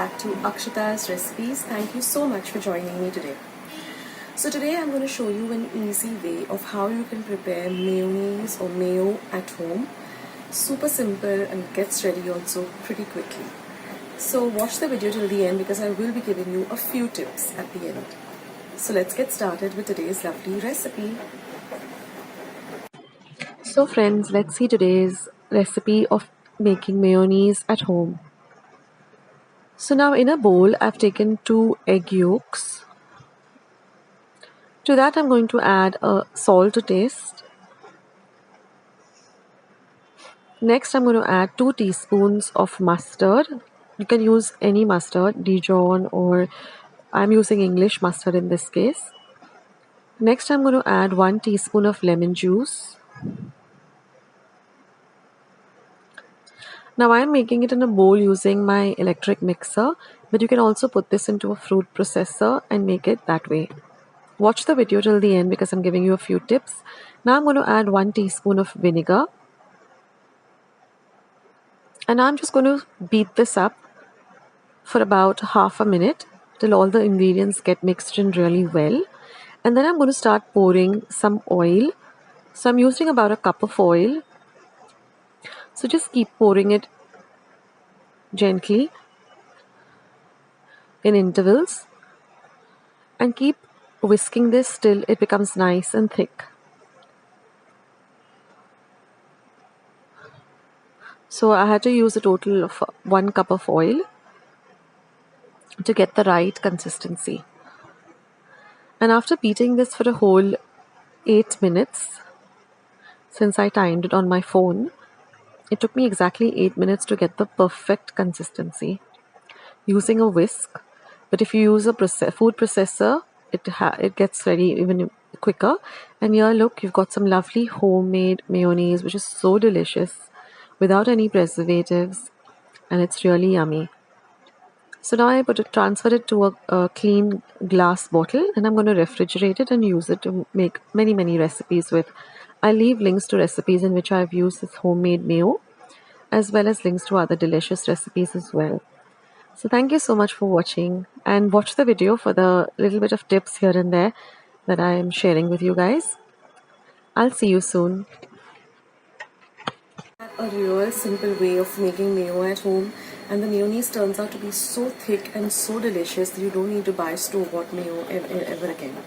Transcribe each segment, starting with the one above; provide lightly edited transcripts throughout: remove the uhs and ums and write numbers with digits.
back to Akshita's Recipes. Thank you so much for joining me today. So today I'm going to show you an easy way of how you can prepare mayonnaise or mayo at home. Super simple and gets ready also pretty quickly. So watch the video till the end because I will be giving you a few tips at the end. So let's get started with today's lovely recipe. So friends, let's see today's recipe of making mayonnaise at home. So now in a bowl, I've taken 2 egg yolks. To that, I'm going to add salt to taste. Next, I'm going to add 2 teaspoons of mustard. You can use any mustard, Dijon, or I'm using English mustard in this case. Next, I'm going to add 1 teaspoon of lemon juice. Now I'm making it in a bowl using my electric mixer, but you can also put this into a fruit processor and make it that way. Watch the video till the end because I'm giving you a few tips. Now I'm going to add 1 teaspoon of vinegar. And I'm just going to beat this up for about half a minute till all the ingredients get mixed in really well. And then I'm going to start pouring some oil. So I'm using about a cup of oil. So just keep pouring it gently in intervals and keep whisking this till it becomes nice and thick. So I had to use a total of 1 cup of oil to get the right consistency. And after beating this for a whole 8 minutes, since I timed it on my phone, it took me exactly 8 minutes to get the perfect consistency using a whisk. But if you use a food processor, it gets ready even quicker. And here, look, you've got some lovely homemade mayonnaise, which is so delicious, without any preservatives, and it's really yummy. So now I transfer it to a clean glass bottle, and I'm going to refrigerate it and use it to make many recipes with. I'll leave links to recipes in which I've used this homemade mayo, as well as links to other delicious recipes as well. So thank you so much for watching, and watch the video for the little bit of tips here and there that I am sharing with you guys. I'll see you soon. A real simple way of making mayo at home, and the mayonnaise turns out to be so thick and so delicious that you don't need to buy store-bought mayo ever again.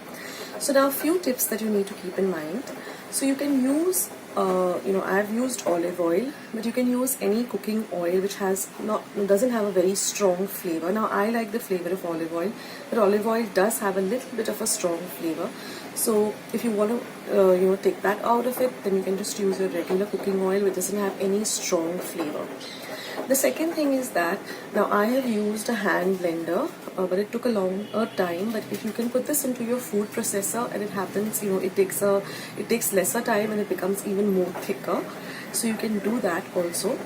So now a few tips that you need to keep in mind. So you can use I've used olive oil, but you can use any cooking oil which doesn't have a very strong flavor. Now I like the flavor of olive oil, but olive oil does have a little bit of a strong flavor. So if you want to take that out of it, then you can just use your regular cooking oil which doesn't have any strong flavor. The second thing is that now I have used a hand blender, but it took a long time. But if you can put this into your food processor, and it happens, it takes lesser time and it becomes even more thicker. So you can do that also.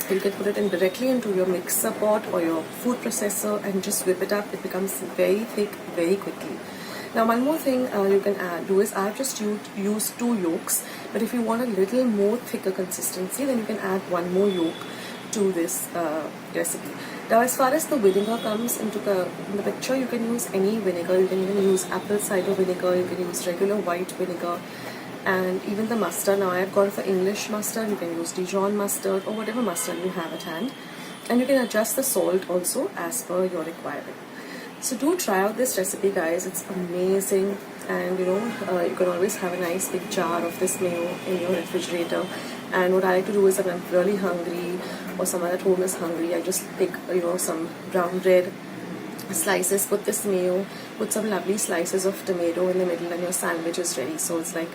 You can put it in directly into your mixer pot or your food processor and just whip it up. It becomes very thick very quickly. Now one more thing you can do is I've just used 2 yolks, but if you want a little more thicker consistency, then you can add 1 more yolk to this recipe. Now as far as the vinegar comes into the picture, you can use any vinegar. You can even use apple cider vinegar, you can use regular white vinegar, and even the mustard. Now I have gone for English mustard. You can use Dijon mustard or whatever mustard you have at hand, and you can adjust the salt also as per your requirement. So do try out this recipe, guys. It's amazing, and you can always have a nice big jar of this mayo in your refrigerator. And what I like to do is, when I'm really hungry or someone at home is hungry, I just pick some brown bread slices, put this mayo, put some lovely slices of tomato in the middle, and your sandwich is ready. So it's like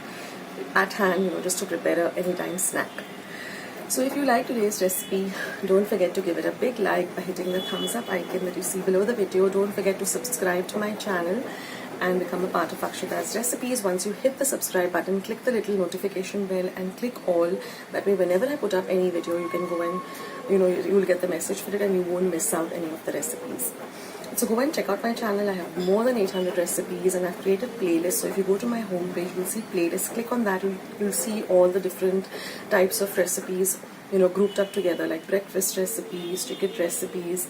at hand, just to prepare a anytime snack. So if you like today's recipe, don't forget to give it a big like by hitting the thumbs up icon that you see below the video. Don't forget to subscribe to my channel and become a part of Akshita's Recipes. Once you hit the subscribe button, click the little notification bell and click all. That way whenever I put up any video, you can go and you will get the message for it and you won't miss out any of the recipes. So go and check out my channel. I have more than 800 recipes and I've created playlists. So if you go to my homepage, you'll see playlists. Click on that, you'll see all the different types of recipes grouped up together, like breakfast recipes, ticket recipes,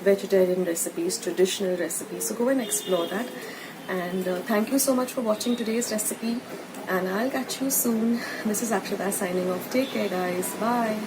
vegetarian recipes, traditional recipes. So go and explore that. And thank you so much for watching today's recipe. And I'll catch you soon. This is Akshata signing off. Take care, guys. Bye.